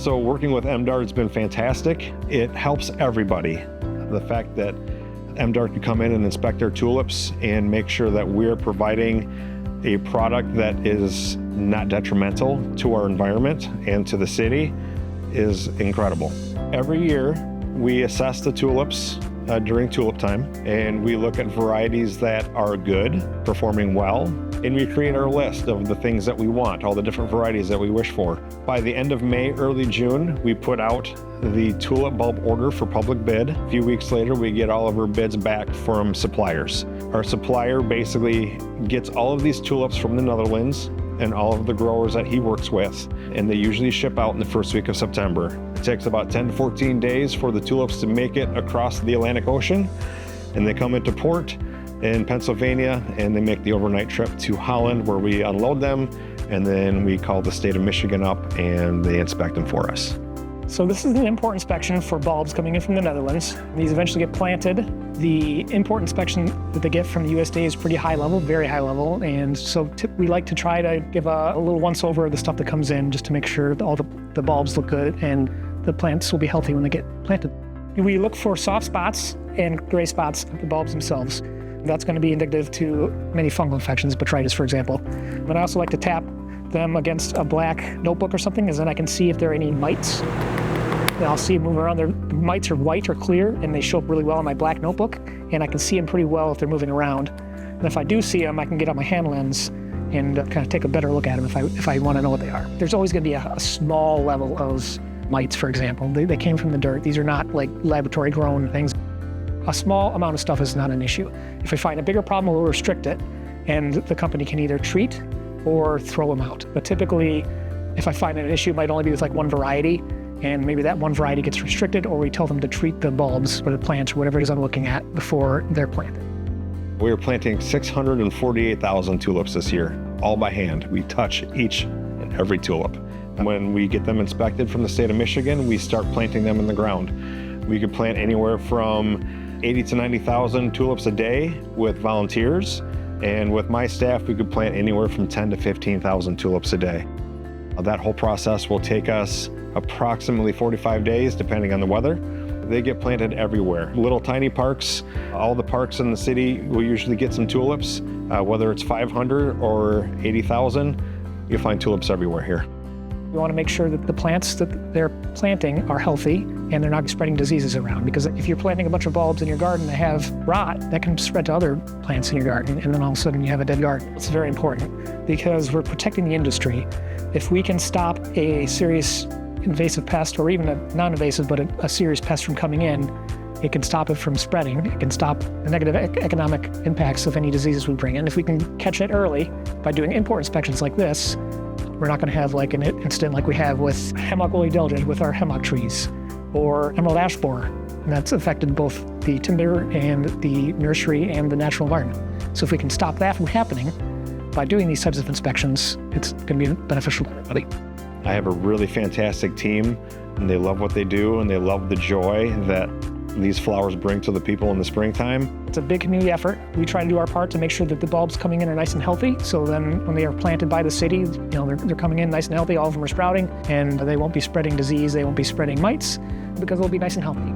So working with MDARD has been fantastic. It helps everybody. The fact that MDARD can come in and inspect our tulips and make sure that we're providing a product that is not detrimental to our environment and to the city is incredible. Every year, we assess the tulips during Tulip Time, and we look at varieties that are good, performing well, and we create our list of the things that we want, all the different varieties that we wish for. By the end of May, early June, we put out the tulip bulb order for public bid. A few weeks later, we get all of our bids back from suppliers. Our supplier basically gets all of these tulips from the Netherlands and all of the growers that he works with, and they usually ship out in the first week of September. It takes about 10 to 14 days for the tulips to make it across the Atlantic Ocean, and they come into port in Pennsylvania, and they make the overnight trip to Holland, where we unload them, and then we call the state of Michigan up and they inspect them for us. So this is an import inspection for bulbs coming in from the Netherlands. These eventually get planted. The import inspection that they get from the USDA is pretty high level, very high level. And so we like to try to give a little once over of the stuff that comes in just to make sure that all the bulbs look good and the plants will be healthy when they get planted. We look for soft spots and gray spots of the bulbs themselves. That's going to be indicative to many fungal infections, botrytis, for example. But I also like to tap them against a black notebook or something, as then I can see if there are any mites. And I'll see them move around. The mites are white or clear, and they show up really well in my black notebook, and I can see them pretty well if they're moving around. And if I do see them, I can get out my hand lens and kind of take a better look at them if I want to know what they are. There's always going to be a small level of mites, for example. They came from the dirt. These are not like laboratory grown things. A small amount of stuff is not an issue. If we find a bigger problem, we'll restrict it, and the company can either treat or throw them out. But typically, if I find an issue, it might only be with like one variety, and maybe that one variety gets restricted, or we tell them to treat the bulbs or the plants or whatever it is I'm looking at before they're planted. We are planting 648,000 tulips this year, all by hand. We touch each and every tulip. When we get them inspected from the state of Michigan, we start planting them in the ground. We could plant anywhere from 80 to 90,000 tulips a day with volunteers, and with my staff, we could plant anywhere from 10 to 15,000 tulips a day. That whole process will take us approximately 45 days, depending on the weather. They get planted everywhere. Little tiny parks, all the parks in the city will usually get some tulips. Whether it's 500 or 80,000, you'll find tulips everywhere here. We want to make sure that the plants that they're planting are healthy and they're not spreading diseases around, because if you're planting a bunch of bulbs in your garden that have rot, that can spread to other plants in your garden, and then all of a sudden you have a dead garden. It's very important because we're protecting the industry. If we can stop a serious invasive pest, or even a non-invasive but a serious pest from coming in, it can stop it from spreading. It can stop the negative economic impacts of any diseases we bring in. If we can catch it early by doing import inspections like this, we're not going to have like an incident like we have with hemlock woolly diligent with our hemlock trees, or emerald ash borer, and that's affected both the timber and the nursery and the natural environment. So if we can stop that from happening by doing these types of inspections, it's going to be beneficial to everybody. I have a really fantastic team, and they love what they do, and they love the joy that these flowers bring to the people in the springtime. It's a big community effort. We try to do our part to make sure that the bulbs coming in are nice and healthy, so then when they are planted by the city, they're coming in nice and healthy, all of them are sprouting, and they won't be spreading disease, they won't be spreading mites, because they'll be nice and healthy.